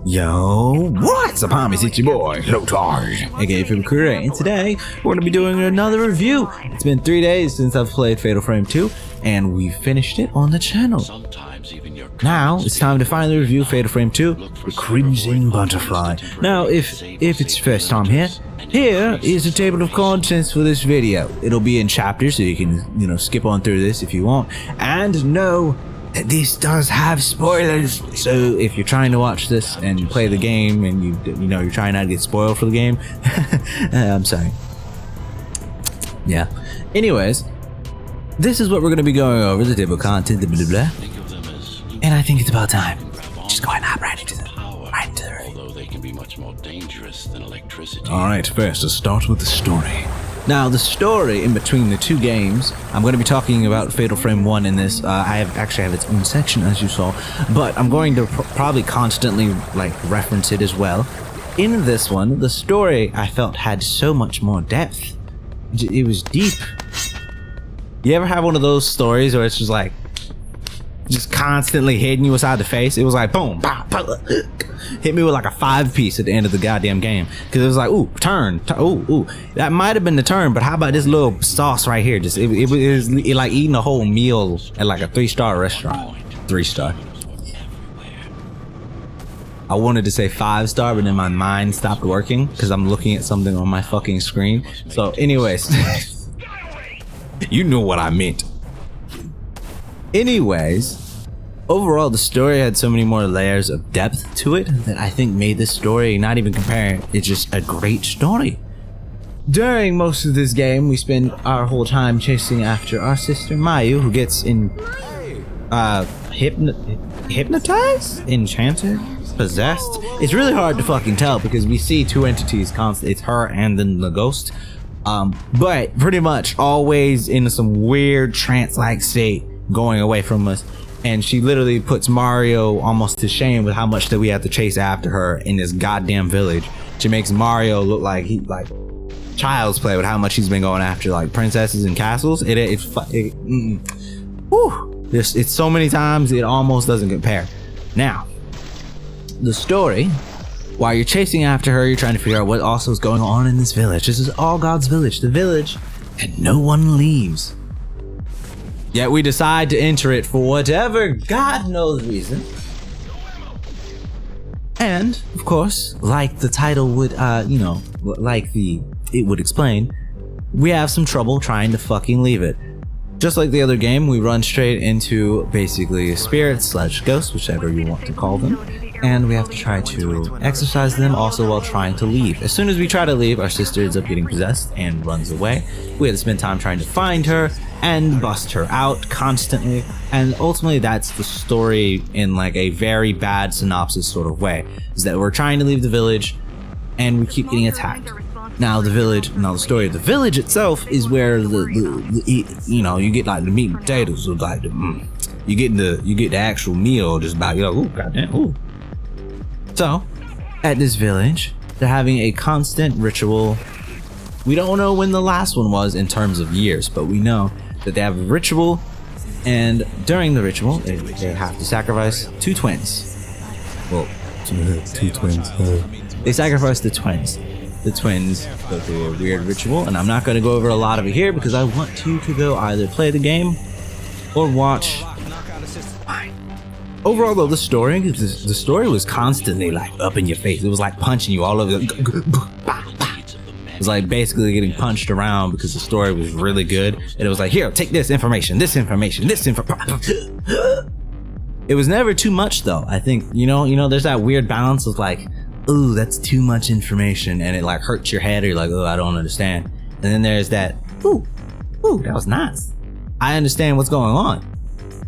Yo, what's up, homies? It's your boy, Lotard, aka Fatal Career, and today we're gonna be doing another review. It's been 3 days since I've played Fatal Frame 2, and we finished it on the channel. Now it's time to finally review Fatal Frame 2, The Crimson Butterfly. Now, if it's your first time here is the table of contents for this video. It'll be in chapters, so you can skip on through this if you want. And know that this does have spoilers, so if you're trying to watch this and play the game and you're trying not to get spoiled for the game, I'm sorry. Yeah. Anyways, this is what we're going to be going over, the table of content, blah, blah, blah. And I think it's about time. Just go ahead and hop right into the review. Although they can be much more dangerous than electricity. Alright, first let's start with the story. Now, the story in between the two games, I'm going to be talking about Fatal Frame 1 in this. I have its own section, as you saw, but I'm going to probably constantly reference it as well. In this one, the story I felt had so much more depth. It was deep. You ever have one of those stories where it's just constantly hitting you inside the face? It was like boom, pow, pow, hit me with like a 5-piece at the end of the goddamn game, because it was like, ooh, turn, ooh, that might have been the turn, but how about this little sauce right here? Just it was like eating a whole meal at like a 3-star restaurant. 3-star. I wanted to say 5-star, but then my mind stopped working because I'm looking at something on my fucking screen. So anyways, you know what I meant. Anyways, overall, the story had so many more layers of depth to it that I think made this story, not even comparing, it's just a great story. During most of this game, we spend our whole time chasing after our sister Mayu, who gets hypnotized? Enchanted? Possessed? It's really hard to fucking tell because we see two entities constantly. It's her and then the ghost. But pretty much always in some weird trance-like state, going away from us, and she literally puts Mario almost to shame with how much that we have to chase after her in this goddamn village. She makes Mario look like child's play with how much he's been going after princesses and castles. It's so many times it almost doesn't compare. Now, the story, while you're chasing after her, you're trying to figure out what also is going on in this village. This is all God's village, the village, and no one leaves. Yet we decide to enter it for whatever God knows reason. And, of course, like the title would, it would explain, we have some trouble trying to fucking leave it. Just like the other game, we run straight into basically spirits / ghosts, whichever you want to call them. And we have to try to exorcise them also while trying to leave. As soon as we try to leave, our sister ends up getting possessed and runs away. We have to spend time trying to find her and bust her out constantly. And ultimately, that's the story in a very bad synopsis sort of way. Is that we're trying to leave the village and we keep getting attacked. Now the story of the village itself is where you get the meat and potatoes, so you get the actual meal just about, ooh, goddamn, ooh. So, at this village, they're having a constant ritual. We don't know when the last one was in terms of years, but we know that they have a ritual, and during the ritual, they have to sacrifice 2 twins. Well, two twins. They sacrifice the twins. The twins go through a weird ritual, and I'm not going to go over a lot of it here because I want you to go either play the game or watch mine. Overall, though, the story was constantly up in your face. It was like punching you all over. It was like basically getting punched around because the story was really good. And it was like, here, take this information. It was never too much, though. I think, there's that weird balance of ooh, that's too much information, and it hurts your head, or you're like, oh, I don't understand. And then there's that, ooh, that was nice. I understand what's going on.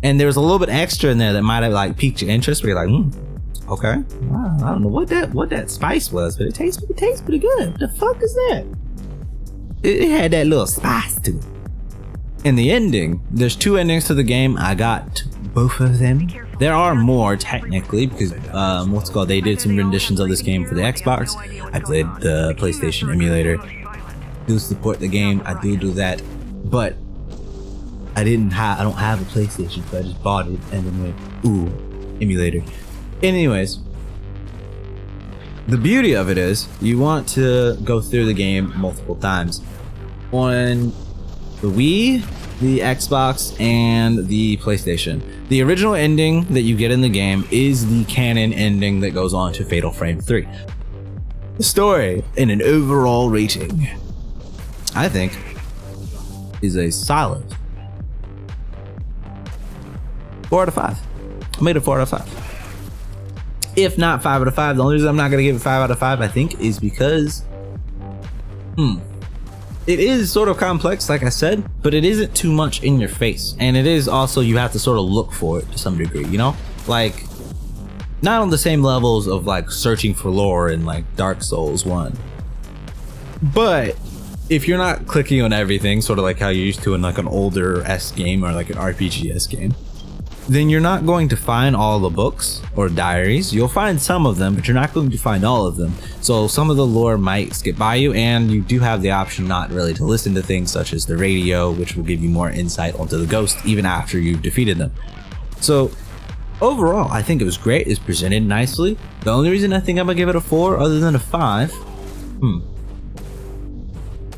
And there was a little bit extra in there that might have piqued your interest, where you're like, okay, wow, I don't know what that spice was, but it tastes pretty good. What the fuck is that? It had that little spice to it. In the ending, there's 2 endings to the game. I got both of them. There are more technically because they did some renditions of this game for the Xbox. I played the PlayStation emulator. Do support the game. I do that, but I don't have a PlayStation, so I just bought it and then went, ooh, emulator. Anyways, The beauty of it is you want to go through the game multiple times. On the Wii, the Xbox, and the PlayStation, the original ending that you get in the game is the canon ending that goes on to Fatal Frame 3. The story, in an overall rating, I think, is a solid 4 out of 5. I made it 4 out of 5. If not 5 out of 5, the only reason I'm not gonna give it 5 out of 5, I think, is because, it is sort of complex, like I said, but it isn't too much in your face, and it is also, you have to sort of look for it to some degree, you know, like not on the same levels of like searching for lore in like Dark Souls 1, but if you're not clicking on everything, sort of like how you used to in like an older S game or like an RPG-esque game, then you're not going to find all the books or diaries. You'll find some of them, but you're not going to find all of them. So some of the lore might skip by you, and you do have the option not really to listen to things such as the radio, which will give you more insight onto the ghost even after you've defeated them. So overall, I think it was great. It's presented nicely. The only reason I think I'm gonna give it a 4 other than a 5,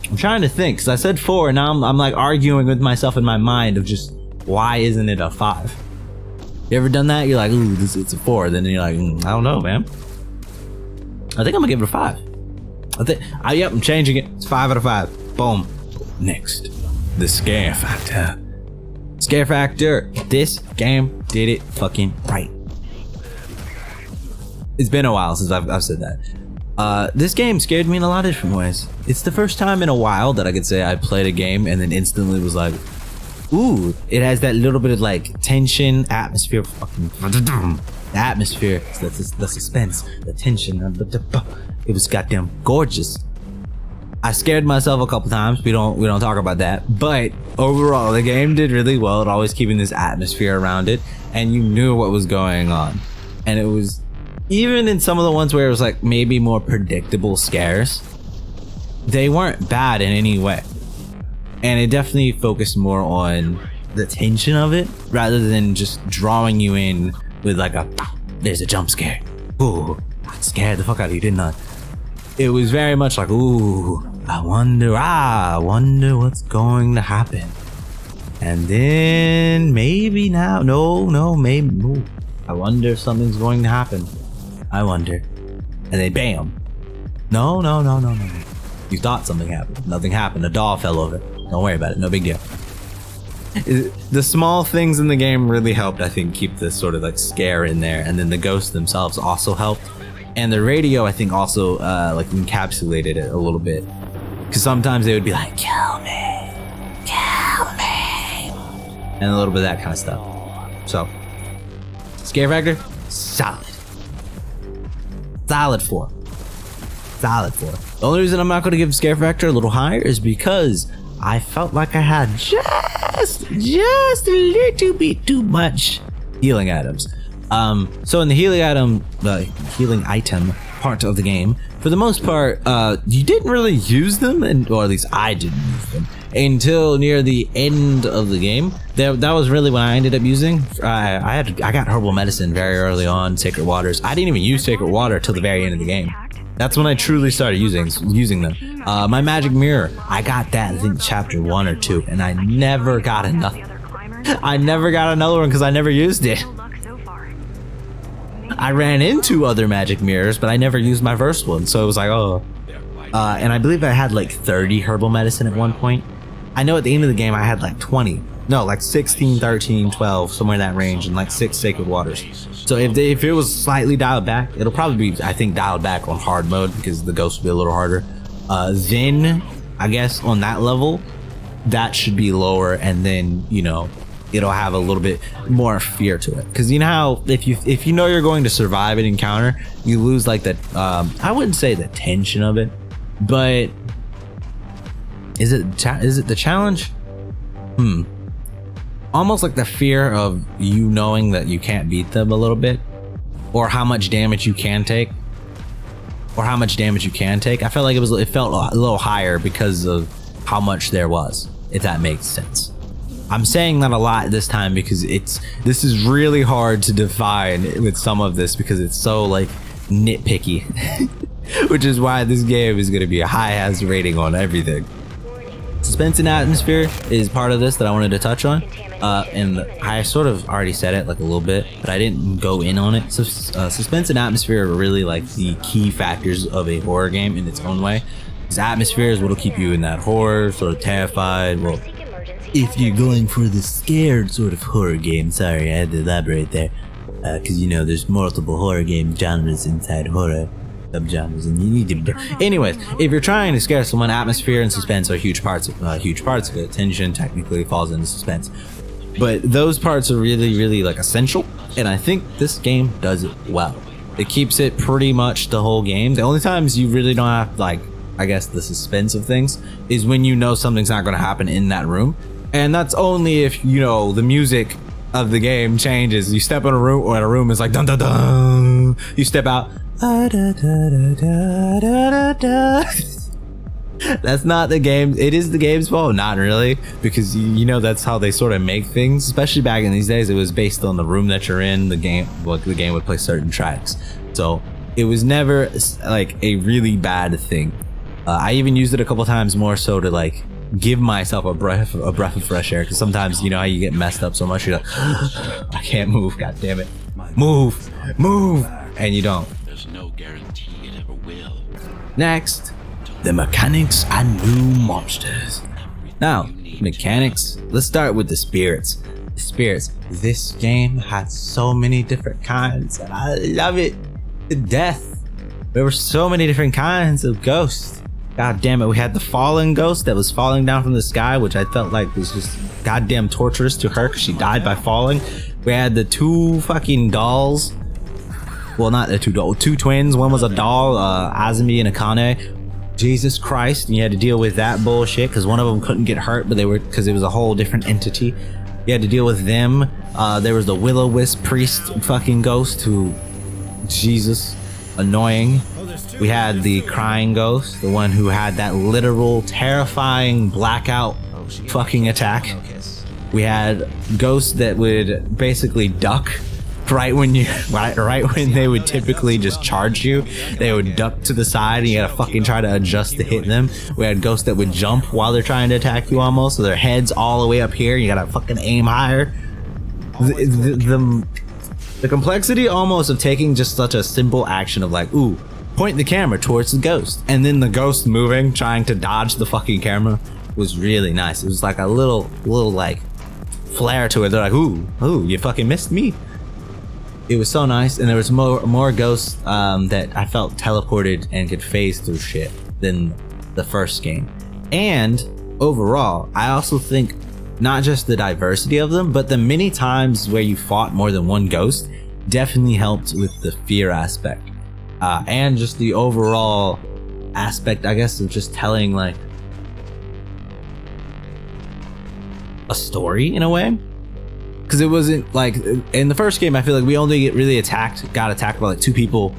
I'm trying to think, because I said 4 and now I'm like arguing with myself in my mind of just why isn't it a 5? You ever done that? You're like, ooh, it's a 4. Then you're like, I don't know, man. I think I'm gonna give it a 5. Yep, I'm changing it. It's 5 out of 5. Boom. Next, the scare factor. Scare factor. This game did it fucking right. It's been a while since I've said that. This game scared me in a lot of different ways. It's the first time in a while that I could say I played a game and then instantly was like, ooh, it has that little bit of like tension, atmosphere, the atmosphere, the suspense, the tension, it was goddamn gorgeous. I scared myself a couple times. We don't talk about that, but overall the game did really well at always keeping this atmosphere around it, and you knew what was going on. And it was, even in some of the ones where it was like maybe more predictable scares, they weren't bad in any way. And it definitely focused more on the tension of it rather than just drawing you in with like there's a jump scare. Ooh, I scared the fuck out of you, didn't I? It was very much like, ooh, I wonder what's going to happen. And then maybe now, maybe, ooh, I wonder if something's going to happen. I wonder. And then bam. No. You thought something happened. Nothing happened. A doll fell over. Don't worry about it. No big deal. The small things in the game really helped, I think, keep this sort of like scare in there. And then the ghosts themselves also helped. And the radio, I think, also like encapsulated it a little bit. Because sometimes they would be like, kill me. And a little bit of that kind of stuff. So, scare factor, solid. Solid 4. The only reason I'm not going to give scare factor a little higher is because I felt like I had just a little bit too much healing items. So in the healing item part of the game, for the most part, you didn't really use them, or at least I didn't use them until near the end of the game. That was really when I ended up using. I got herbal medicine very early on, sacred waters. I didn't even use sacred water till the very end of the game. That's when I truly started using them. My magic mirror, I got that I think chapter 1 or 2, and I never got another. I never got another one because I never used it. I ran into other magic mirrors, but I never used my first one, so it was like, oh. And I believe I had like 30 herbal medicine at one point. I know at the end of the game I had like 20. No, like 16, 13, 12, somewhere in that range, and like 6 sacred waters. So if it was slightly dialed back, it'll probably be, I think, dialed back on hard mode because the ghost will be a little harder. Then, I guess, on that level, that should be lower, and then, you know, it'll have a little bit more fear to it. Because you know how if you know you're going to survive an encounter, you lose like that, I wouldn't say the tension of it, but is it the challenge? Almost like the fear of you knowing that you can't beat them a little bit, or how much damage you can take, I felt like it felt a little higher because of how much there was, if that makes sense. I'm saying that a lot this time because this is really hard to define with some of this because it's so like nitpicky, which is why this game is going to be a high hazard rating on everything. Suspense and Atmosphere is part of this that I wanted to touch on, and I sort of already said it like a little bit, but I didn't go in on it. So, Suspense and Atmosphere are really like the key factors of a horror game in its own way. This atmosphere is what'll keep you in that horror, sort of terrified. Well, if you're going for the scared sort of horror game, sorry, I had to elaborate there, because you know there's multiple horror game genres inside horror subgenres, and you need to. Anyways, if you're trying to scare someone, atmosphere and suspense are huge parts of it. Tension technically falls into suspense, but those parts are really like essential, and I think this game does it well. It keeps it pretty much the whole game. The only times you really don't have, like, I guess the suspense of things is when you know something's not going to happen in that room, and that's only if you know the music of the game changes. You step in a room, or a room is like dun dun dun. You step out. That's not the game. It is the game's fault, not really, because you know that's how they sort of make things. Especially back in these days, it was based on the room that you're in. The game, like the game would play certain tracks, so it was never like a really bad thing. I even used it a couple times more so to like give myself a breath of fresh air, because sometimes you know how you get messed up so much you're like I can't move, god damn it, move, and you don't. There's no guarantee it ever will. Next, the mechanics and new monsters. Now, mechanics, let's start with the spirits. The spirits, this game had so many different kinds, and I love it to death. There were so many different kinds of ghosts. God damn it, we had the fallen ghost that was falling down from the sky, which I felt like was just goddamn torturous to her because she died by falling. We had the two fucking dolls. Well, not the two dolls, two twins. One was a doll, Azumi and Akane. Jesus Christ, and you had to deal with that bullshit because one of them couldn't get hurt, but they were, because it was a whole different entity. You had to deal with them. There was the Will-O-Wisp priest fucking ghost who, Jesus, annoying. We had the crying ghost, the one who had that literal terrifying blackout fucking attack. We had ghosts that would basically duck right when they would typically just charge you. They would duck to the side and you gotta fucking try to adjust to hit them. We had ghosts that would jump while they're trying to attack you almost, so their head's all the way up here, you gotta fucking aim higher. The complexity almost of taking just such a simple action of like, ooh, point the camera towards the ghost, and then the ghost moving, trying to dodge the fucking camera, was really nice. It was like a little like flair to it. They're like, ooh, you fucking missed me. It was so nice, and there was more ghosts that I felt teleported and could phase through shit than the first game. And overall, I also think not just the diversity of them, but the many times where you fought more than one ghost definitely helped with the fear aspect. And just the overall aspect, I guess, of just telling like a story in a way. Because it wasn't like in the first game, I feel like we only got attacked by like two people,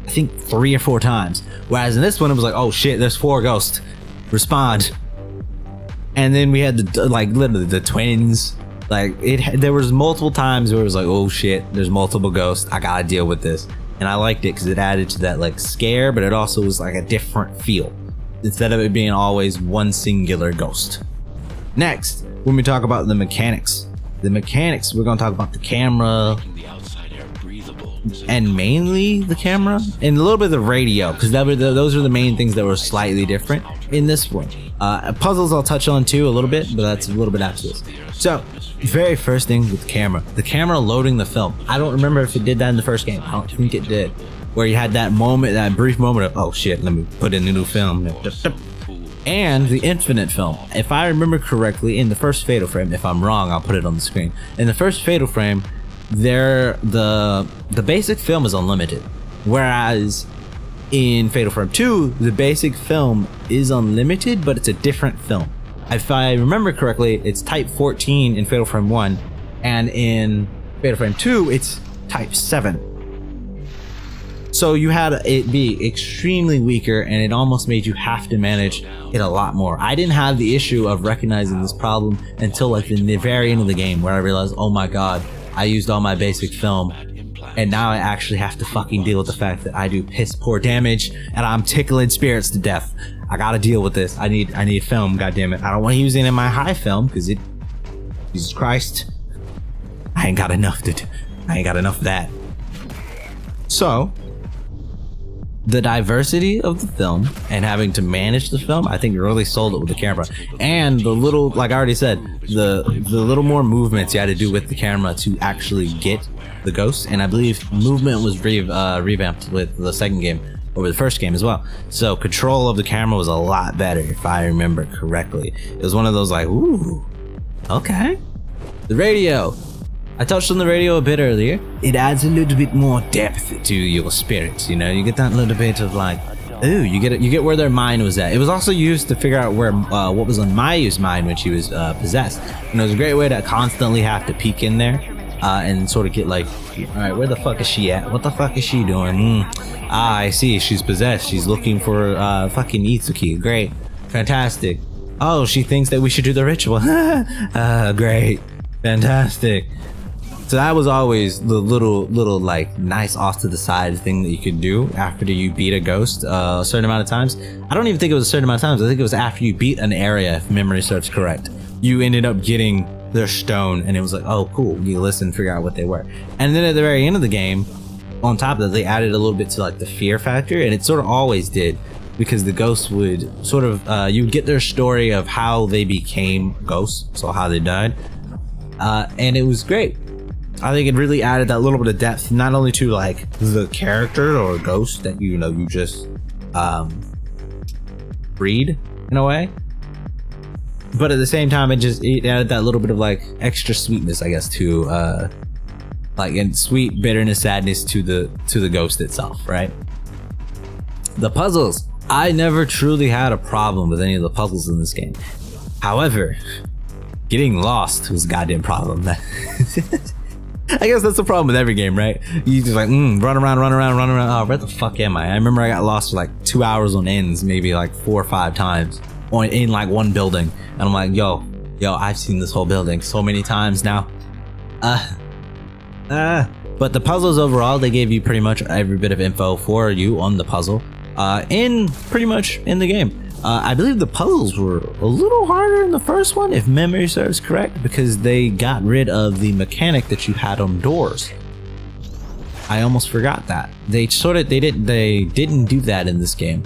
I think 3 or 4 times. Whereas in this one, it was like, oh shit, there's 4 ghosts, respond. And then we had literally the twins. Like there was multiple times where it was like, oh shit, there's multiple ghosts, I gotta deal with this. And I liked it because it added to that like scare, but it also was like a different feel instead of it being always one singular ghost. Next, when we talk about the mechanics, we're going to talk about the camera and mainly the camera and a little bit of the radio, because those are the main things that were slightly different in this one. Puzzles I'll touch on too a little bit, but that's a little bit after this. So very first thing with the camera loading the film. I don't remember if it did that in the first game. I don't think it did, where you had that moment, that brief moment of, oh shit, let me put in a new film. And the infinite film. If I remember correctly, in the first Fatal Frame, if I'm wrong, I'll put it on the screen. In the first Fatal Frame, the basic film is unlimited, whereas in Fatal Frame 2, the basic film is unlimited, but it's a different film. If I remember correctly, it's type 14 in Fatal Frame 1, and in Fatal Frame 2, it's type 7. So you had it be extremely weaker, and it almost made you have to manage it a lot more. I didn't have the issue of recognizing this problem until like in the very end of the game, where I realized, oh my god, I used all my basic film and now I actually have to fucking deal with the fact that I do piss poor damage and I'm tickling spirits to death. I gotta deal with this. I need film, goddammit. I don't want to use it in my high film because Jesus Christ, I ain't got enough of that. So the diversity of the film and having to manage the film, I think really sold it with the camera. And the little, like I already said, the little more movements you had to do with the camera to actually get the ghosts. And I believe movement was revamped with the second game, or the first game as well. So control of the camera was a lot better, if I remember correctly. It was one of those like, ooh, okay. The radio. I touched on the radio a bit earlier. It adds a little bit more depth to your spirits, you know? You get that little bit of like, ooh, you get where their mind was at. It was also used to figure out where what was on Mayu's mind when she was possessed. And it was a great way to constantly have to peek in there and sort of get like, all right, where the fuck is she at? What the fuck is she doing? I see, she's possessed. She's looking for fucking Itsuki. Great, fantastic. Oh, she thinks that we should do the ritual. Great, fantastic. So that was always the little like nice off to the side thing that you could do after you beat a ghost a certain amount of times. I don't even think it was a certain amount of times. I think it was after you beat an area, if memory serves correct. You ended up getting their stone, and it was like, oh cool, you listen, figure out what they were. And then at the very end of the game, on top of that, they added a little bit to like the fear factor, and it sort of always did, because the ghosts would sort of you would get their story of how they became ghosts, so how they died, and it was great. I think it really added that little bit of depth, not only to like the character or ghost that you just breed in a way, but at the same time it added that little bit of like extra sweetness, I guess, to like, and sweet bitterness, sadness to the ghost itself, right? The puzzles, I never truly had a problem with any of the puzzles in this game. However, getting lost was a goddamn problem. I guess that's the problem with every game, right? You just like run around. Oh, where the fuck am I? I remember I got lost for like 2 hours on ends, maybe like 4 or 5 times in like one building, and I'm like, yo, I've seen this whole building so many times now. But the puzzles overall, they gave you pretty much every bit of info for you on the puzzle, pretty much in the game. I believe the puzzles were a little harder in the first one, if memory serves correct, because they got rid of the mechanic that you had on doors. I almost forgot that. They didn't do that in this game.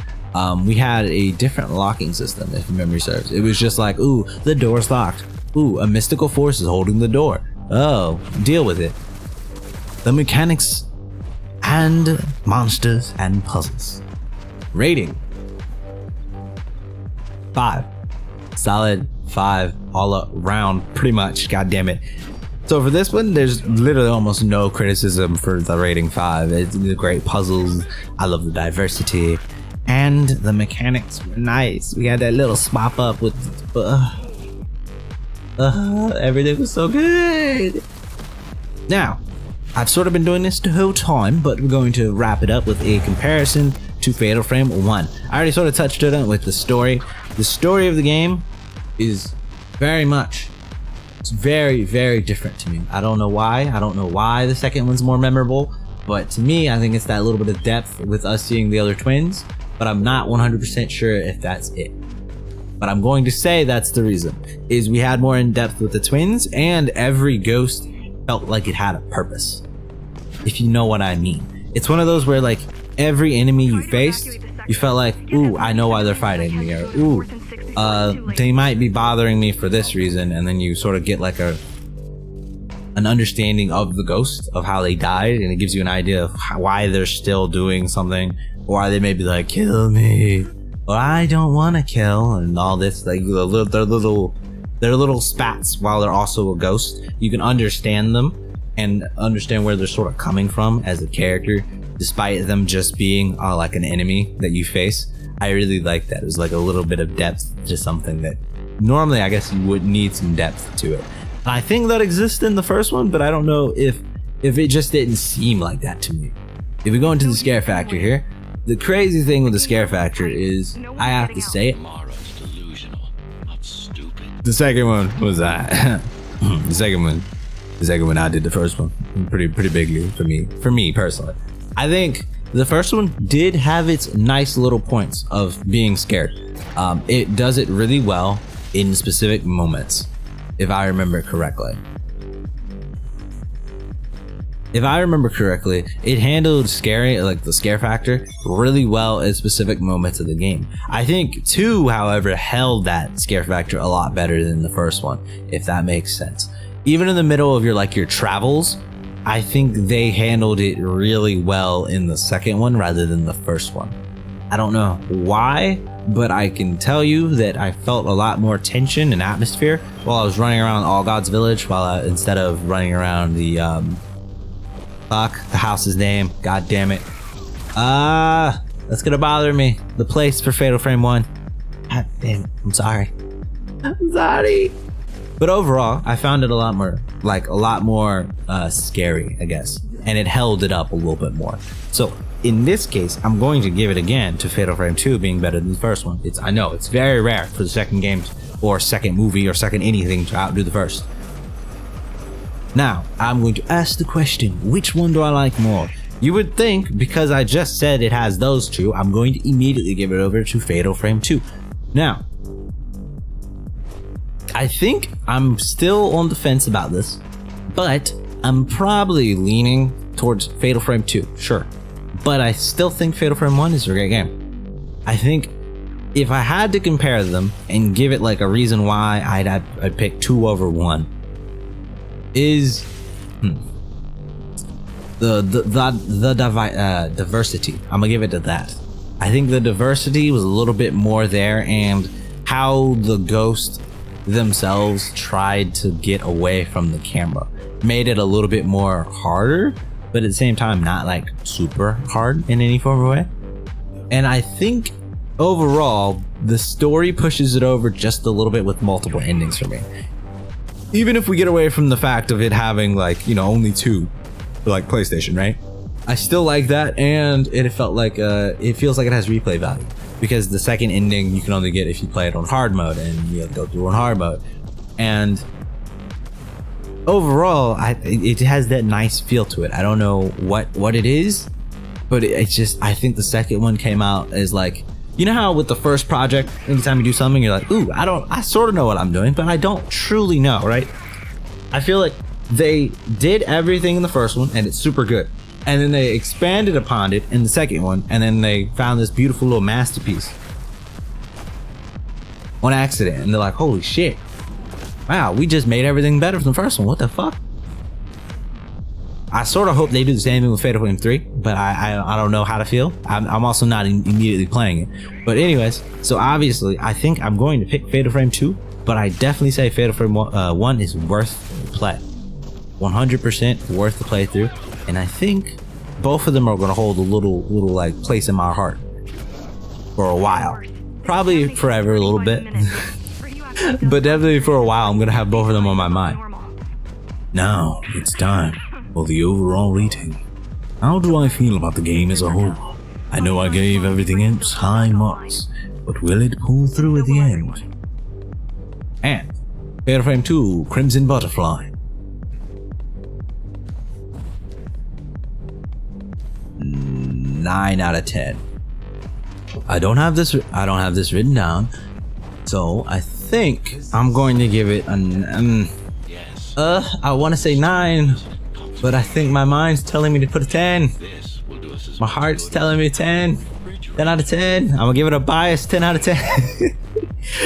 We had a different locking system, if memory serves. It was just like, ooh, the door's locked. Ooh, a mystical force is holding the door. Oh, deal with it. The mechanics and monsters and puzzles. Rating. 5. Solid 5 all around, pretty much. God damn it. So for this one, there's literally almost no criticism for the rating 5. It's the great puzzles. I love the diversity, and the mechanics were nice. We had that little swap up with everything was so good. Now, I've sort of been doing this the whole time, but we're going to wrap it up with a comparison to Fatal Frame 1. I already sort of touched on it with the story. The story of the game is it's very, very different to me. I don't know why. I don't know why the second one's more memorable, but to me, I think it's that little bit of depth with us seeing the other twins, but I'm not 100% sure if that's it. But I'm going to say that's the reason, is we had more in depth with the twins, and every ghost felt like it had a purpose, if you know what I mean. It's one of those where like every enemy you faced, you felt like, ooh, I know why they're fighting me, or ooh, they might be bothering me for this reason, and then you sort of get like an understanding of the ghost, of how they died, and it gives you an idea of why they're still doing something, or why they may be like, kill me, or I don't want to kill, and all this, like their little spats while they're also a ghost. You can understand them and understand where they're sort of coming from as a character, despite them just being like an enemy that you face. I really like that. It was like a little bit of depth to something that normally I guess you would need some depth to it. And I think that exists in the first one, but I don't know if it just didn't seem like that to me. If we go into the scare factor here, the crazy thing with the scare factor is, I have to say it, Mara's delusional. I'm stupid. the second one was that. The the second one outdid the first one pretty bigly for me personally. I think the first one did have its nice little points of being scared. It does it really well in specific moments, if I remember correctly. If I remember correctly, it handled the scare factor really well in specific moments of the game. I think 2, however, held that scare factor a lot better than the first one, if that makes sense. Even in the middle of your travels, I think they handled it really well in the second one rather than the first one. I don't know why, but I can tell you that I felt a lot more tension and atmosphere while I was running around All God's Village instead of running around the the house's name. God damn it. That's gonna bother me. The place for Fatal Frame 1. God damn it. I'm sorry. But overall, I found it a lot more scary, I guess. And it held it up a little bit more. So in this case, I'm going to give it again to Fatal Frame 2 being better than the first one. I know it's very rare for the second game or second movie or second anything to outdo the first. Now, I'm going to ask the question, which one do I like more? You would think, because I just said it has those two, I'm going to immediately give it over to Fatal Frame 2. Now, I think I'm still on the fence about this, but I'm probably leaning towards Fatal Frame 2, sure. But I still think Fatal Frame 1 is a great game. I think if I had to compare them and give it a reason why I'd pick 2 over 1, is the diversity. I'm gonna give it to that. I think the diversity was a little bit more there, and how the ghosts themselves tried to get away from the camera made it a little bit more harder, but at the same time not super hard in any form of way. And I think overall the story pushes it over just a little bit with multiple endings for me. Even if we get away from the fact of it having only 2 PlayStation, right? I still like that, and it felt it feels like it has replay value, because the second ending you can only get if you play it on hard mode, and you have to go through on hard mode. And overall, it has that nice feel to it. I don't know what it is, but it's just, I think the second one came out as you know how with the first project, anytime you do something, you're like, ooh, I sort of know what I'm doing, but I don't truly know, right? I feel like they did everything in the first one, and it's super good. And then they expanded upon it in the second one, and then they found this beautiful little masterpiece on accident. And they're like, holy shit. Wow, we just made everything better from the first one. What the fuck? I sort of hope they do the same thing with Fatal Frame 3, but I don't know how to feel. I'm also not immediately playing it. But anyways, so obviously, I think I'm going to pick Fatal Frame 2, but I definitely say Fatal Frame 1 is worth the play. 100% worth the playthrough, and I think both of them are going to hold a little place in my heart for a while. Probably forever a little bit, but definitely for a while I'm going to have both of them on my mind. Now it's time for the overall rating. How do I feel about the game as a whole? I know I gave everything else high marks, but will it pull through at the end? And Fatal Frame 2 Crimson Butterfly. 9 out of 10. I don't have this written down, so I think I'm going to give it I want to say 9, but I think my mind's telling me to put a 10. My heart's telling me 10 out of 10. I'm gonna give it a biased 10 out of 10.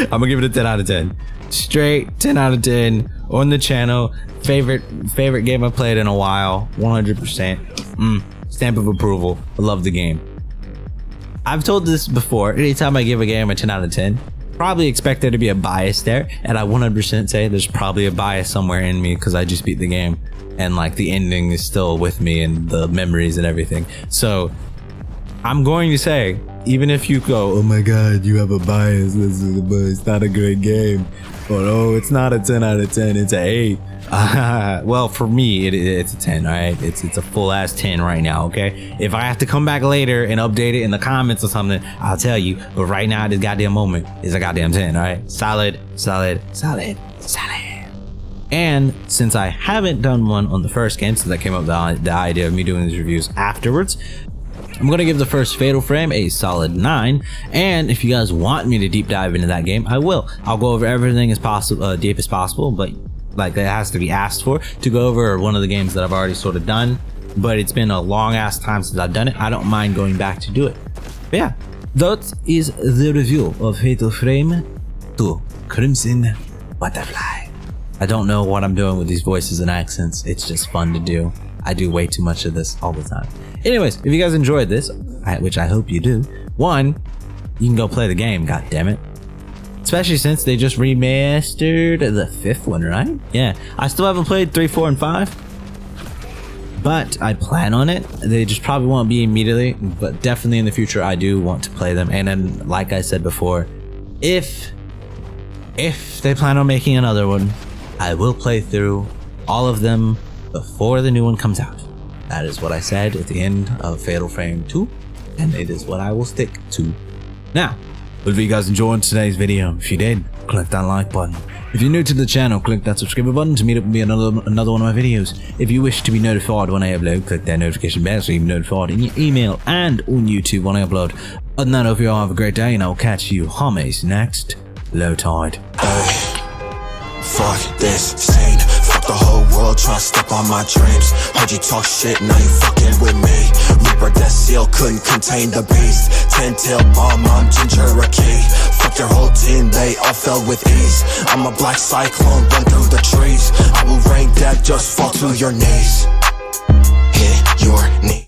I'm gonna give it a 10 out of 10. Straight 10 out of 10 on the channel. Favorite game I played in a while. 100%. Stamp of approval. I love the game. I've told this before. Anytime I give a game a 10 out of 10, probably expect there to be a bias there, and I 100% say there's probably a bias somewhere in me because I just beat the game, and the ending is still with me and the memories and everything. So I'm going to say, even if you go, oh my god, you have a bias, it's not a great game, or oh, it's not a 10 out of 10, it's an 8. Well, for me, it's a 10, all right? It's a full ass 10 right now, okay? If I have to come back later and update it in the comments or something, I'll tell you. But right now, this goddamn moment is a goddamn 10, all right? Solid, solid, solid, solid. And since I haven't done one on the first game, so that came up with the idea of me doing these reviews afterwards, I'm going to give the first Fatal Frame a solid 9, and if you guys want me to deep dive into that game, I will. I'll go over everything as possible, deep as possible, but like that has to be asked for to go over one of the games that I've already sort of done, but it's been a long ass time since I've done it. I don't mind going back to do it. But yeah, that is the review of Fatal Frame 2 Crimson Butterfly. I don't know what I'm doing with these voices and accents. It's just fun to do. I do way too much of this all the time. Anyways, if you guys enjoyed this, which I hope you do, one, you can go play the game, god damn it. Especially since they just remastered the 5th one, right? Yeah, I still haven't played 3, 4, and 5, but I plan on it. They just probably won't be immediately, but definitely in the future I do want to play them. And then, like I said before, if they plan on making another one, I will play through all of them before the new one comes out. That is what I said at the end of Fatal Frame 2, and it is what I will stick to. Now, hope you guys enjoyed today's video. If you did, click that like button. If you're new to the channel, click that subscribe button to meet up with me another one of my videos. If you wish to be notified when I upload, click that notification bell so you're notified in your email and on YouTube when I upload. Other than that, I hope you all have a great day, and I'll catch you homies next Low Tide. Fuck this scene. Fuck the whole world trying to step on my dreams. Heard you talk shit, now you fucking with me. Reaper that seal couldn't contain the beast. 10-tail bomb, I'm Ginger a key. Fuck your whole team, they all fell with ease. I'm a black cyclone, run through the trees. I will rain death, just fall to your knees. Hit your knee.